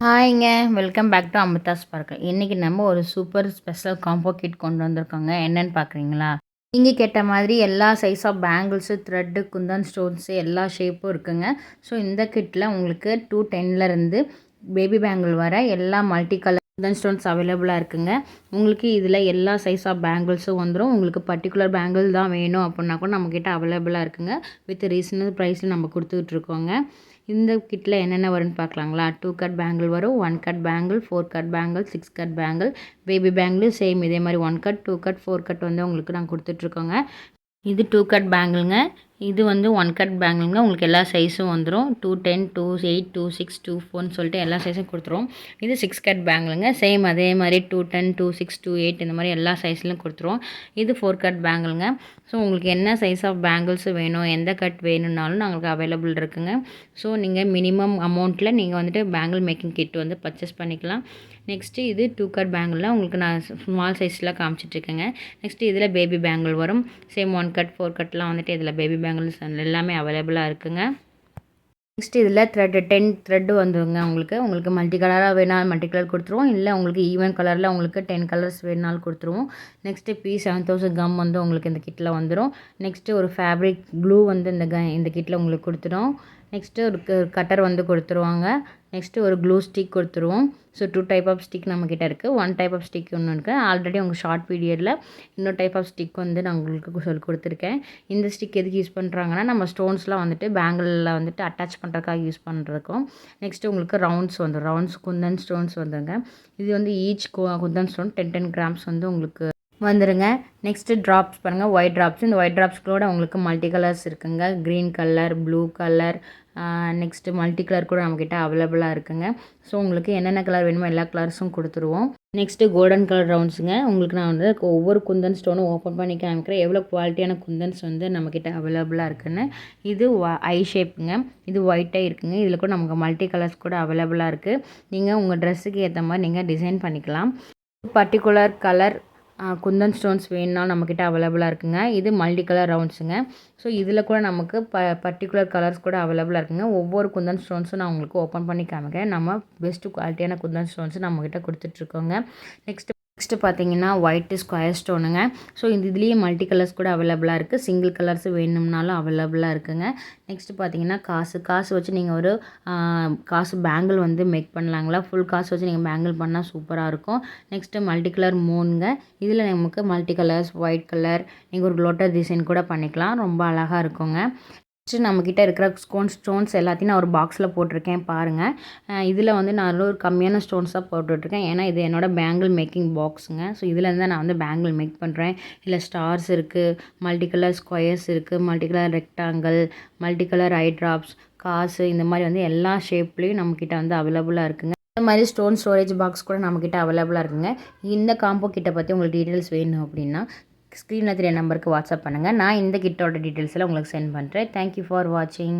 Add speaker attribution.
Speaker 1: ஹாய்ங்க. Welcome back to Amrita sparkle. இன்றைக்கி நம்ம ஒரு சூப்பர் ஸ்பெஷல் காம்போ கிட் கொண்டு வந்திருக்கோங்க. என்னன்னு பார்க்குறீங்களா? நீங்கள் கேட்ட மாதிரி எல்லா size of bangles, thread, kundan stones எல்லா ஷேப்பும் இருக்குங்க. ஸோ இந்த கிட்டில் உங்களுக்கு 210லேருந்து பேபி பேங்கிள் வர எல்லா மல்டி கலர் குந்தன் ஸ்டோன்ஸ் அவைலபிளாக இருக்குங்க. உங்களுக்கு இதில் எல்லா சைஸ் ஆஃப் பேங்கிள்ஸும் வந்துடும். உங்களுக்கு பர்டிகுலர் பேங்கிள் தான் வேணும் அப்படின்னா கூட நம்மக்கிட்ட அவைலபிளாக இருக்குங்க. வித் ரீசனபிள் ப்ரைஸில் நம்ம கொடுத்துட்ருக்கோங்க. இந்த கிட்டில் என்னென்ன வரும்னு பார்க்கலாங்களா? 2 கட் பேங்கிள் வரும், 1 cut bangle, 4 cut bangle, 6 cut bangle, baby bangle same இதே மாதிரி 1 கட், 2 கட், 4 கட் வந்து உங்களுக்கு நாங்கள் கொடுத்துட்ருக்கோங்க. இது 2 கட் பேங்கிள்ங்க. இது வந்து 1 கட் பேங்கிள்ங்க. உங்களுக்கு எல்லா சைஸும் வந்துடும். 210, 28, 26, 24ன்னு சொல்லிட்டு எல்லா சைஸும் கொடுத்துருவோம். இது 6 கட் பேங்கிள்ங்க. சேம் அதே மாதிரி 210, 26, 28 இந்த மாதிரி எல்லா சைஸ்லையும் கொடுத்துருவோம். இது 4 கட் பேங்கிள்ங்க. ஸோ உங்களுக்கு என்ன சைஸ் ஆஃப் பேங்கிள்ஸ் வேணும், எந்த கட் வேணும்னாலும் நாங்களுக்கு அவைலபிள் இருக்குங்க. ஸோ நீங்கள் மினிமம் அமௌண்ட்டில் நீங்கள் வந்துட்டு பேங்கிள் மேக்கிங் கிட் வந்து பர்ச்சேஸ் பண்ணிக்கலாம். நெக்ஸ்ட்டு இது 2 கட் பேங்கிளில் உங்களுக்கு நான் ஸ்மால் சைஸில் காமிச்சிட்ருக்கேங்க. நெக்ஸ்ட்டு இதில் பேபி பேங்கிள் வரும். சேம் 1 கட், 4 கட்லாம் வந்துட்டு இதில் பேபி பேங்கிள்ஸ் எல்லாமே அவைலபிளாக இருக்குங்க. நெக்ஸ்ட் இதில்10 த்ரெட்டு வந்துருங்க. உங்களுக்கு மல்டி கலராக வேணாலும் மல்டி கலர் கொடுத்துருவோம். இல்லை உங்களுக்கு ஈவன் கலரில் உங்களுக்கு 10 கலர்ஸ் வேணுனாலும் கொடுத்துருவோம். நெக்ஸ்ட்டு P7000 கம் வந்து உங்களுக்கு இந்த கிட்டில் வந்துடும். நெக்ஸ்ட்டு ஒரு ஃபேப்ரிக் க்ளூ வந்து இந்த கிட்டில் உங்களுக்கு கொடுத்துடும். நெக்ஸ்ட்டு ஒரு கட்டர் வந்து கொடுத்துருவாங்க. நெக்ஸ்ட்டு ஒரு க்ளூ ஸ்டிக் கொடுத்துருவோம். ஸோ 2 டைப் ஆஃப் ஸ்டிக் நம்மக்கிட்ட இருக்குது. 1 டைப் ஆஃப் ஸ்டிக் ஒன்று இருக்குது. ஆல்ரெடி உங்கள் ஷார்ட் பீரியடில் இன்னொரு டைப் ஆஃப் ஸ்டிக் வந்து நான் உங்களுக்கு சொல்லி கொடுத்துருக்கேன். இந்த ஸ்டிக் எதுக்கு யூஸ் பண்ணுறாங்கன்னா, நம்ம ஸ்டோன்ஸ்லாம் வந்துட்டு பேங்கிளில் வந்துட்டு அட்டாச் பண்ணுறதுக்காக யூஸ் பண்ணுறதுக்கும். நெக்ஸ்ட்டு உங்களுக்கு ரவுண்ட்ஸ் வந்துடும். ரவுண்ட்ஸ் குந்தன் ஸ்டோன்ஸ் வந்துங்க. இது வந்து ஈச் குந்தன் ஸ்டோன் 10 கிராம்ஸ் வந்து உங்களுக்கு வந்துடுங்க. நெக்ஸ்ட்டு ட்ராப்ஸ் பாருங்கள், ஒயிட் ட்ராப்ஸ். இந்த ஒயிட் ட்ராப்ஸ்களோட உங்களுக்கு மல்டி கலர்ஸ் இருக்குங்க. Green colour, blue colour, next multi colour கூட நம்மக்கிட்ட அவைலபிளாக இருக்குங்க. ஸோ உங்களுக்கு என்னென்ன கலர் வேணுமோ எல்லா கலர்ஸும் கொடுத்துருவோம். நெக்ஸ்ட்டு கோல்டன் கலர் ரவுண்ட்ஸுங்க. உங்களுக்கு நான் வந்து ஒவ்வொரு குந்தன் ஸ்டோனும் ஓப்பன் பண்ணி காமிக்கிறேன், எவ்வளோ குவாலிட்டியான குந்தன்ஸ் வந்து நம்மக்கிட்ட அவைலபிளாக இருக்குன்னு. இது ஐ ஷேப்புங்க. இது ஒயிட்டாக இருக்குங்க. இதில் கூட நமக்கு மல்டி கலர்ஸ் கூட அவைலபிளாக இருக்குது. நீங்கள் உங்கள் ட்ரெஸ்ஸுக்கு ஏற்ற மாதிரி நீங்கள் டிசைன் பண்ணிக்கலாம். பர்டிகுலர் கலர் குந்தன் ஸ்டோன்ஸ் வேணும்னாலும் நம்மக்கிட்ட அவைலபிளாக இருக்குங்க. இது மல்டி கலர் ரவுண்ட்ஸுங்க. ஸோ இதில் கூட நமக்கு பர்டிகுலர் கலர்ஸ் கூட அவைலபிளாக இருக்குங்க. ஒவ்வொரு குந்தன் ஸ்டோன்ஸும் நான் உங்களுக்கு ஓப்பன் பண்ணி காமிக்கிறேன். நம்ம பெஸ்ட்டு குவாலிட்டியான குந்தன் ஸ்டோன்ஸு நம்மக்கிட்ட கொடுத்துட்ருக்கோங்க. நெக்ஸ்ட்டு பார்த்தீங்கன்னா ஒயிட்டு ஸ்கொயர் ஸ்டோனுங்க. ஸோ இதுலேயே மல்டி கலர்ஸ் கூட அவைலபிளாக இருக்குது. சிங்கிள் கலர்ஸ் வேணும்னாலும் அவைலபிளாக இருக்குங்க. நெக்ஸ்ட்டு பார்த்தீங்கன்னா காசு வச்சு நீங்கள் ஒரு காசு பேங்கிள் வந்து மேக் பண்ணலாங்களா. ஃபுல் காசு வச்சு நீங்கள் பேங்கிள் பண்ணால் சூப்பராக இருக்கும். நெக்ஸ்ட்டு மல்டி கலர் மூனுங்க. இதில் நமக்கு மல்டி கலர்ஸ், ஒயிட் கலர், நீங்கள் ஒரு லோட்டஸ் டிசைன் கூட பண்ணிக்கலாம். ரொம்ப அழகாக இருக்குங்க. நெக்ஸ்ட்டு நம்மக்கிட்ட இருக்கிற ஸ்டோன்ஸ் எல்லாத்தையும் நான் ஒரு பாக்ஸில் போட்டிருக்கேன் பாருங்கள். இதில் வந்து நான் ஒரு கம்மியான ஸ்டோன்ஸாக போட்டுட்ருக்கேன். ஏன்னா இது என்னோடய பேங்கிள் மேக்கிங் பாக்ஸுங்க. ஸோ இதிலேருந்து நான் வந்து பேங்கிள் மேக் பண்ணுறேன். இதில் ஸ்டார்ஸ் இருக்குது, மல்டி கலர் ஸ்கொயர்ஸ் இருக்குது, multi colour rectangle, multi colour ஐ ட்ராப்ஸ், காசு, இந்த மாதிரி வந்து எல்லா ஷேப்லேயும் நம்மக்கிட்ட வந்து அவைலபிளாக இருக்குங்க. இந்த மாதிரி ஸ்டோன் ஸ்டோரேஜ் பாக்ஸ் கூட நம்மக்கிட்ட அவைலபிளாக இருக்குங்க. இந்த காம்போ கிட்ட பற்றி உங்களுக்கு டீட்டெயில்ஸ் வேணும் அப்படின்னா ஸ்க்ரீனில் தெரிய நம்பருக்கு வாட்ஸ்அப் பண்ணுங்கள். நான் இந்த கிட்டோட டீட்டெயில்ஸில் உங்களுக்கு சென்ட் பண்ணுறேன். தேங்க்யூ ஃபார் வாட்சிங்.